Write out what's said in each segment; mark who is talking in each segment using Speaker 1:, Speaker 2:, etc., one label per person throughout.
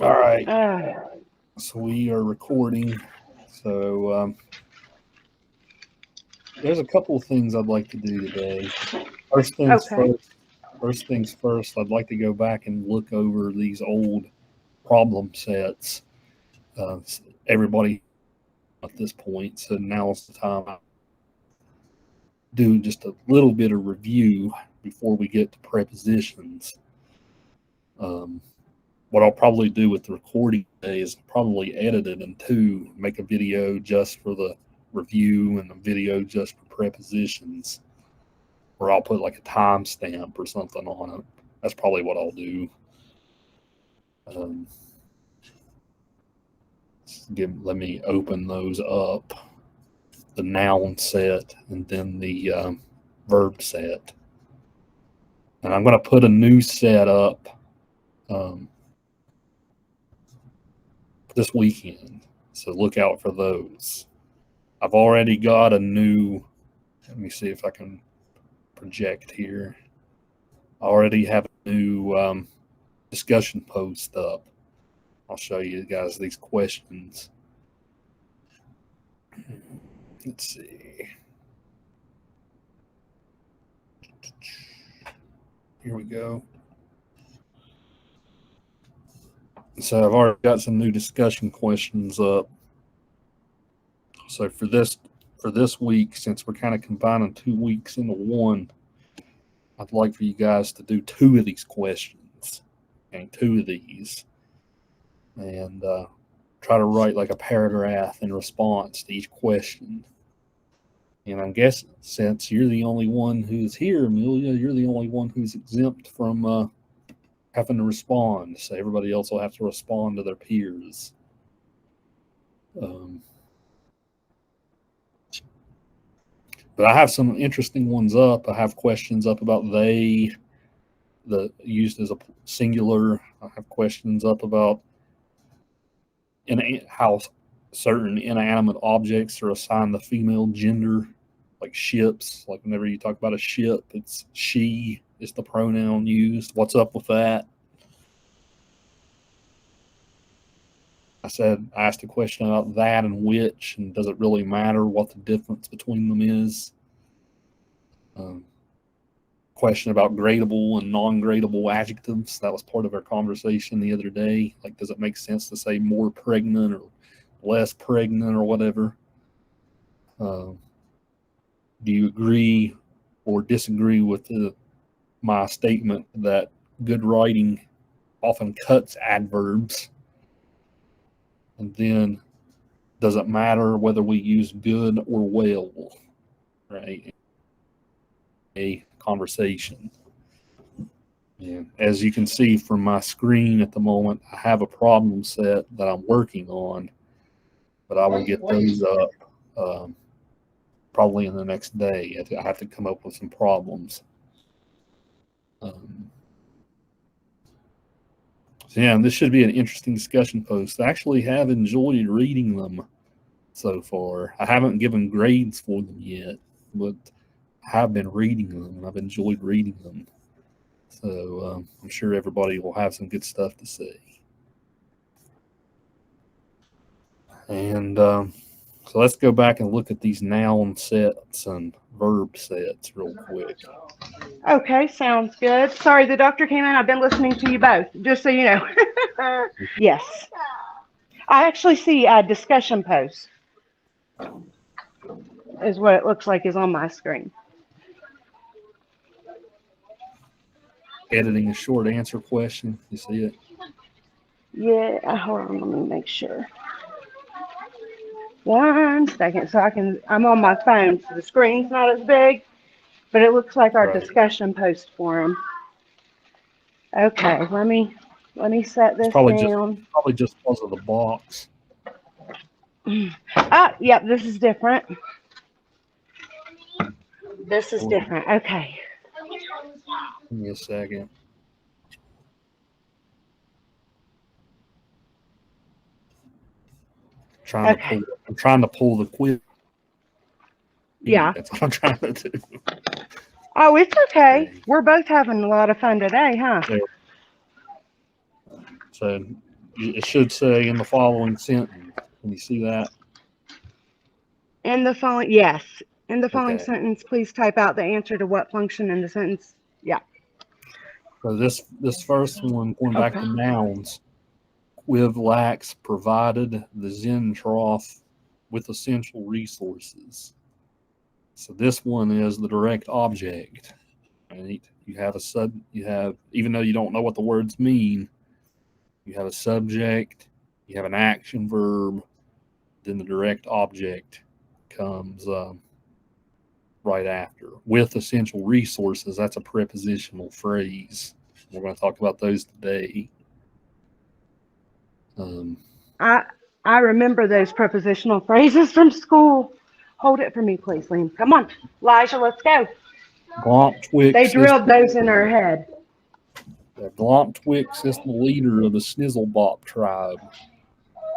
Speaker 1: All right. So we are recording. So there's a couple of things I'd like to do today. First things
Speaker 2: Okay.
Speaker 1: first. First things first. I'd like to go back and look over these old problem sets. Uh, Everybody at this point, so now's the time I do just a little bit of review before we get to prepositions. Um, what I'll probably do with the recording today is probably edit it in two, make a video just for the review and a video just for prepositions, or I'll put like a timestamp or something on it. That's probably what I'll do. Um, Let me open those up, the noun set and then the verb set. And I'm going to put a new set up um, this weekend. So look out for those. I've already got a new, let me see if I can project here. I already have a new discussion post up. I'll show you guys these questions. Let's see. Here we go. So I've already got some new discussion questions up. So for this week, since we're kind of combining 2 weeks into one, I'd like for you guys to do two of these questions, and two of these, and try to write like a paragraph in response to each question. And I'm guessing since you're the only one who's here, Amelia, you're the only one who's exempt from having to respond. So everybody else will have to respond to their peers. But I have some interesting ones up. I have questions up about they, used as a singular. I have questions up about how certain inanimate objects are assigned the female gender, like ships. Like whenever you talk about a ship, it's she is the pronoun used. What's up with that? I asked a question about that and which, and does it really matter what the difference between them is? Question about gradable and non-gradable adjectives. That was part of our conversation the other day. Like, does it make sense to say more pregnant or less pregnant or whatever? Do you agree or disagree with my statement that good writing often cuts adverbs? And then, does it matter whether we use good or well, right? A conversation. And as you can see from my screen at the moment, I have a problem set that I'm working on, but I will get those up probably in the next day. I have to come up with some problems. So yeah, this should be an interesting discussion post. I actually have enjoyed reading them so far. I haven't given grades for them yet, but I have been reading them and I've enjoyed reading them. So I'm sure everybody will have some good stuff to say. And so let's go back and look at these noun sets and verb sets real quick.
Speaker 2: Okay, sounds good. Sorry, the doctor came in. I've been listening to you both, just so you know. Yes. I actually see a discussion post is what it looks like is on my screen.
Speaker 1: Editing a short answer question. You see it?
Speaker 2: Yeah, hold on, let me make sure. 1 second, so I'm on my phone, so the screen's not as big, but it looks like our
Speaker 1: Right.
Speaker 2: discussion post forum. Okay, let me set
Speaker 1: It's
Speaker 2: this
Speaker 1: probably
Speaker 2: down.
Speaker 1: just because of the box.
Speaker 2: Yep, this is different. This is different. Okay.
Speaker 1: Give me a second. I'm trying to pull the quiz.
Speaker 2: Yeah.
Speaker 1: That's what I'm trying to do.
Speaker 2: Oh, it's okay. We're both having a lot of fun today, huh?
Speaker 1: So It should say in the following sentence. Can you see that?
Speaker 2: In the following, yes. In the following
Speaker 1: Okay.
Speaker 2: sentence, please type out the answer to what function in the sentence. Yeah.
Speaker 1: So this first one, going back
Speaker 2: Okay.
Speaker 1: to nouns, Quiv lacks provided the Zen trough with essential resources. So this one is the direct object. Right? You have even though you don't know what the words mean, you have a subject, you have an action verb, then the direct object comes right after. With essential resources, that's a prepositional phrase. We're going to talk about those today.
Speaker 2: I remember those prepositional phrases from school. Hold it for me, please, Liam. Come on, Elijah, let's go. They drilled those in her head.
Speaker 1: Glomtwix is the leader of the Snizzlebop tribe.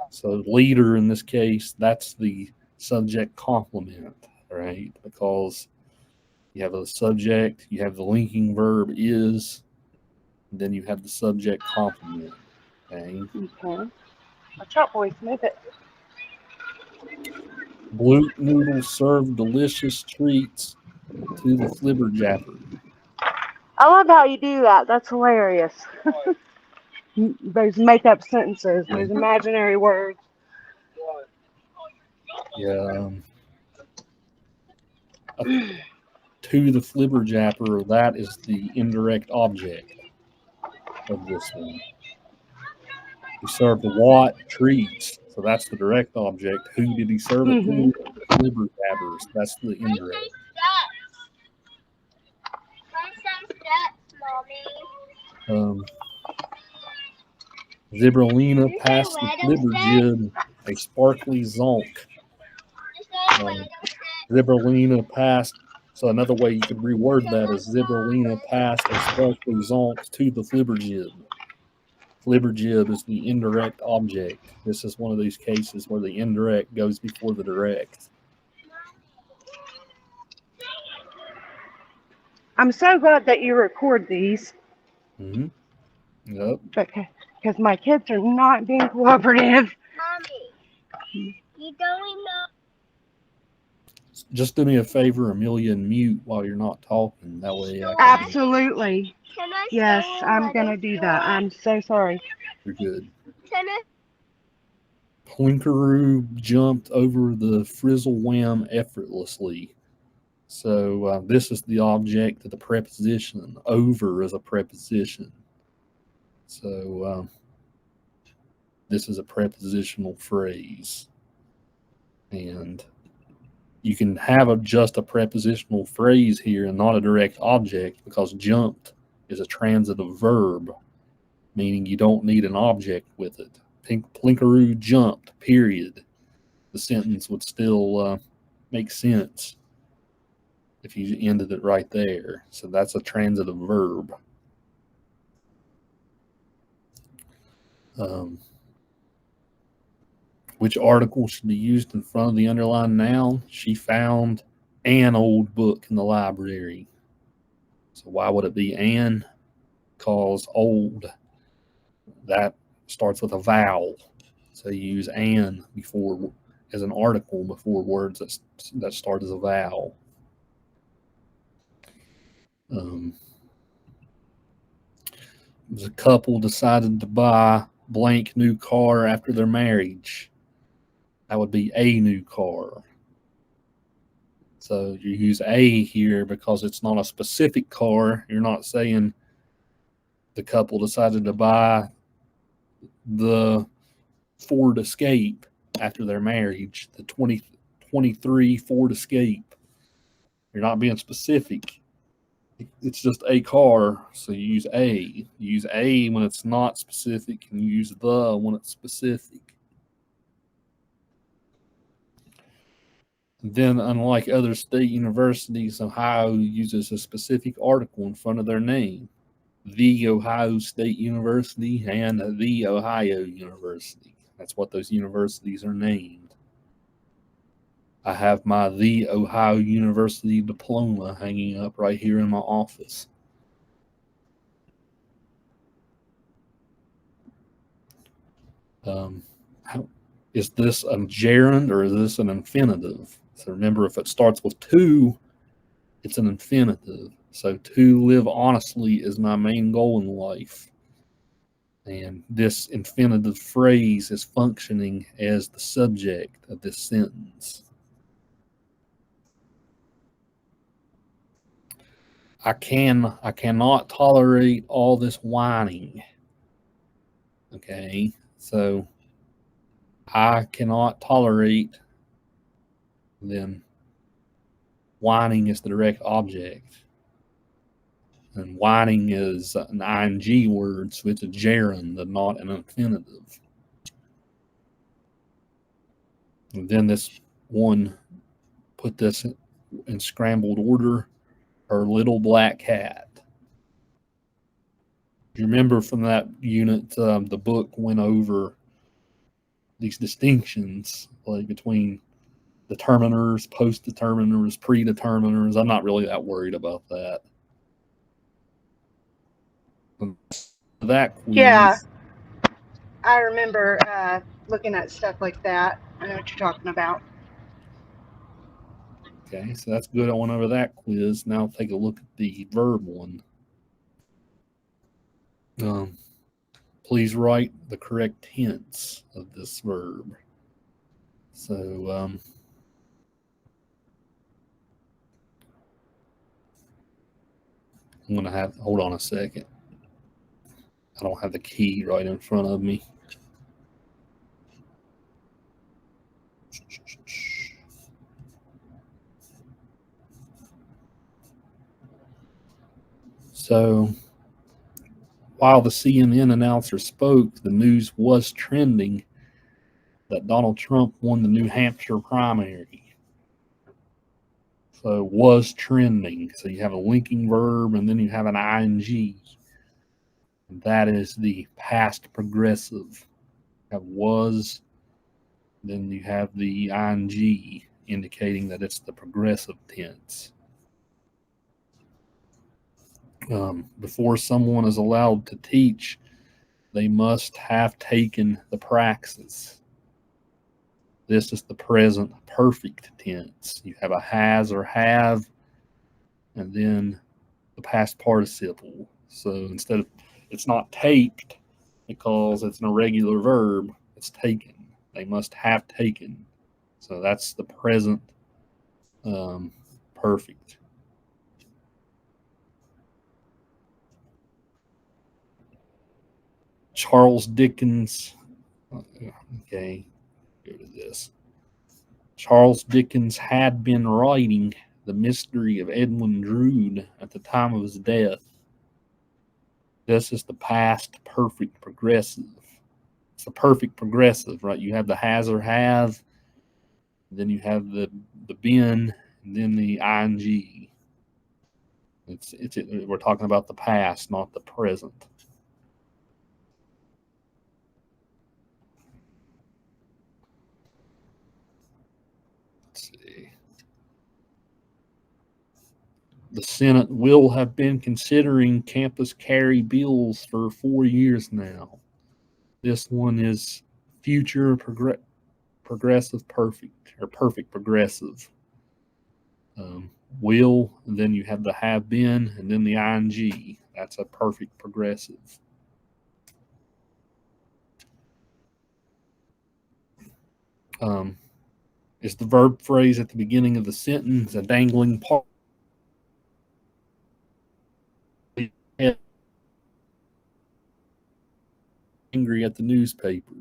Speaker 1: So leader in this case, that's the subject complement, right? Because you have a subject, you have the linking verb is, and then you have the subject complement. Okay.
Speaker 2: Watch out, boys. Move it.
Speaker 1: Bloop noodles serve delicious treats to the flibberjapper.
Speaker 2: I love how you do that. That's hilarious. Those make-up sentences, those imaginary words.
Speaker 1: Yeah. To the flibberjapper, that is the indirect object of this one. He served what? Treats. So that's the direct object. Who did he serve it to? Flibberjabbers. That's the indirect. Zibberlina passed the flibberjib a sparkly zonk. Zibberlina passed. So another way you could reword that is Zibberlina passed a sparkly zonk to the flibberjib. Flibberjib is the indirect object. This is one of these cases where the indirect goes before the direct.
Speaker 2: I'm so glad that you record these.
Speaker 1: Mm-hmm. Yep.
Speaker 2: Because my kids are not being cooperative.
Speaker 3: Mommy, you don't know.
Speaker 1: Just do me a favor, Amelia, and mute while you're not talking. That way I can.
Speaker 2: Absolutely. Yes,
Speaker 3: Say
Speaker 2: I'm going to do that. I'm so sorry.
Speaker 1: You're good.
Speaker 3: Can I?
Speaker 1: Plinkaroo jumped over the frizzle wham effortlessly. So this is the object of the preposition. Over is a preposition. So this is a prepositional phrase. And you can have just a prepositional phrase here and not a direct object because jumped is a transitive verb, meaning you don't need an object with it. Plinkaroo jumped, period. The sentence would still make sense if you ended it right there. So that's a transitive verb. Which article should be used in front of the underlined noun? She found an old book in the library. So why would it be an? Because old, that starts with a vowel. So you use an before as an article before words that start as a vowel. The couple decided to buy blank new car after their marriage. That would be a new car. So you use a here because it's not a specific car. You're not saying the couple decided to buy the Ford Escape after their marriage, the 2023 Ford Escape. You're not being specific. It's just a car, so you use a. You use a when it's not specific, and you use the when it's specific. Then, unlike other state universities, Ohio uses a specific article in front of their name. The Ohio State University and the Ohio University. That's what those universities are named. I have my The Ohio University diploma hanging up right here in my office. Is this a gerund or is this an infinitive? So remember, if it starts with to, it's an infinitive. So to live honestly is my main goal in life. And this infinitive phrase is functioning as the subject of this sentence. I cannot tolerate all this whining. Okay, so I cannot tolerate, then whining is the direct object. And whining is an ing word, so it's a gerund and not an infinitive. And then this one, put this in scrambled order, her little black cat. You remember from that unit, the book went over these distinctions, like between determiners, post-determiners, predeterminers. I'm not really that worried about that. That quiz,
Speaker 2: Yeah, I remember looking at stuff like that. I know what you're talking about.
Speaker 1: okay, so that's good. I went over that quiz. Now take a look at the verb one. Please write the correct tense of this verb. So I'm going to have, hold on a second. I don't have the key right in front of me. So while the CNN announcer spoke, the news was trending that Donald Trump won the New Hampshire primary. So was trending. So you have a linking verb and then you have an ing. And that is the past progressive. You have was, then you have the ing indicating that it's the progressive tense. Before someone is allowed to teach, they must have taken the praxis. This is the present perfect tense. You have a has or have, and then the past participle. So instead of, it's not taped because it's an irregular verb, it's taken. They must have taken. So that's the present perfect. Charles Dickens, okay, go to this. Charles Dickens had been writing The Mystery of Edwin Drood at the time of his death. This is the past perfect progressive. It's the perfect progressive, right? You have the has or have, then you have the been, and then the ing. We're talking about the past, not the present. Let's see. The Senate will have been considering campus carry bills for 4 years now. This one is future progressive perfect, or perfect progressive. Will, and then you have the have been, and then the ing. That's a perfect progressive. Is the verb phrase at the beginning of the sentence a dangling part? Angry at the newspaper.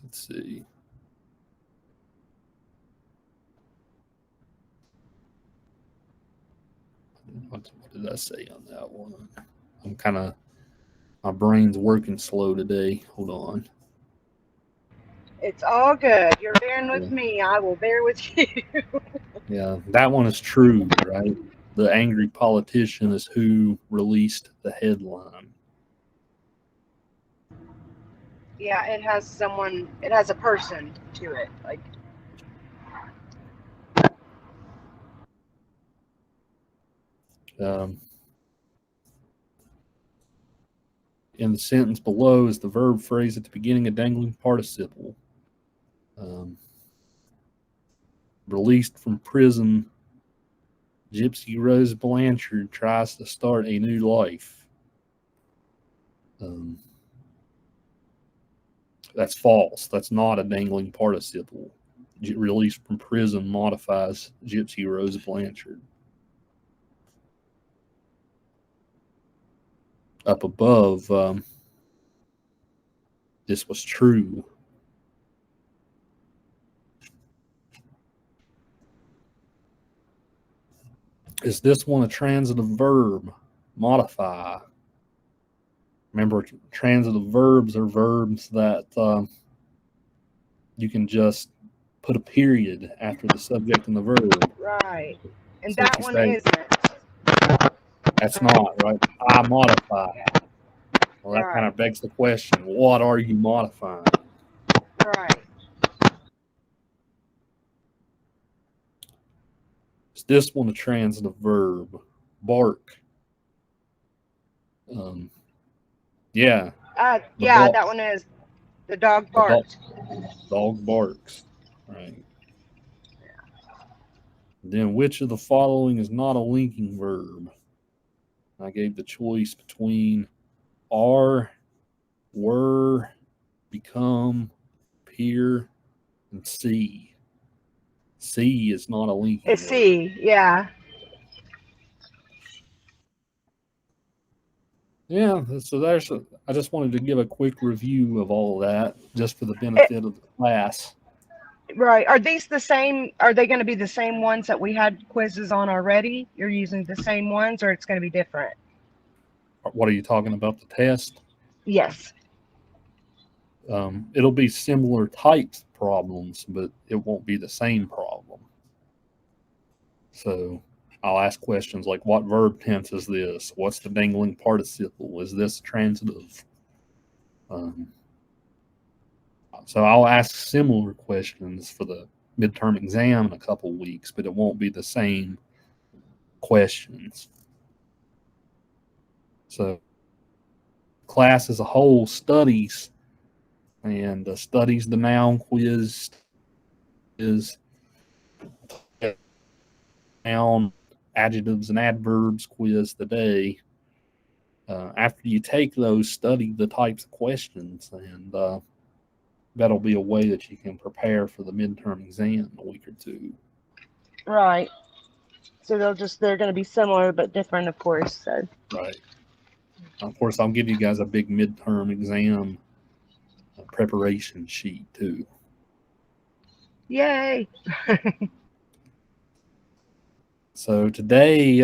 Speaker 1: Let's see. What did I say on that one? I'm kind of, my brain's working slow today. Hold on.
Speaker 2: It's all good. You're bearing with me. I will bear with you.
Speaker 1: Yeah, that one is true, right? The angry politician is who released the headline.
Speaker 2: Yeah, it has someone. It has a person to it. Like.
Speaker 1: in the sentence below is the verb phrase at the beginning a dangling participle. Released from prison, Gypsy Rose Blanchard tries to start a new life. That's false. That's not a dangling participle. Released from prison modifies Gypsy Rose Blanchard. Up above, this was true. Is this one a transitive verb? Modify. Remember, transitive verbs are verbs that you can just put a period after the subject and the verb.
Speaker 2: Right. And
Speaker 1: So
Speaker 2: that one isn't.
Speaker 1: That's not, right? I modify. Well, that
Speaker 2: Right.
Speaker 1: kind of begs the question, what are you modifying?
Speaker 2: Right.
Speaker 1: Is this one a transitive verb? Bark. Yeah.
Speaker 2: Yeah, that one is. The dog barks.
Speaker 1: Dog barks. Right. Then which of the following is not a linking verb? I gave the choice between are, were, become, appear, and see. See is not a linking
Speaker 2: It's
Speaker 1: verb.
Speaker 2: C, yeah.
Speaker 1: Yeah, so I just wanted to give a quick review of all of that just for the benefit of the class.
Speaker 2: Right. Are these the same? Are they going to be the same ones that we had quizzes on already? You're using the same ones, or it's going to be different?
Speaker 1: What are you talking about, the test?
Speaker 2: Yes.
Speaker 1: It'll be similar types of problems, but it won't be the same problem. So I'll ask questions like, what verb tense is this? What's the dangling participle? Is this transitive? So I'll ask similar questions for the midterm exam in a couple weeks, but it won't be the same questions. So class as a whole studies studies the noun quiz, is noun, adjectives, and adverbs quiz today. After you take those, study the types of questions, and that'll be a way that you can prepare for the midterm exam in a week or two.
Speaker 2: Right. So they're going to be similar but different, of course. So.
Speaker 1: Right. Of course, I'll give you guys a big midterm exam preparation sheet too.
Speaker 2: Yay.
Speaker 1: So today,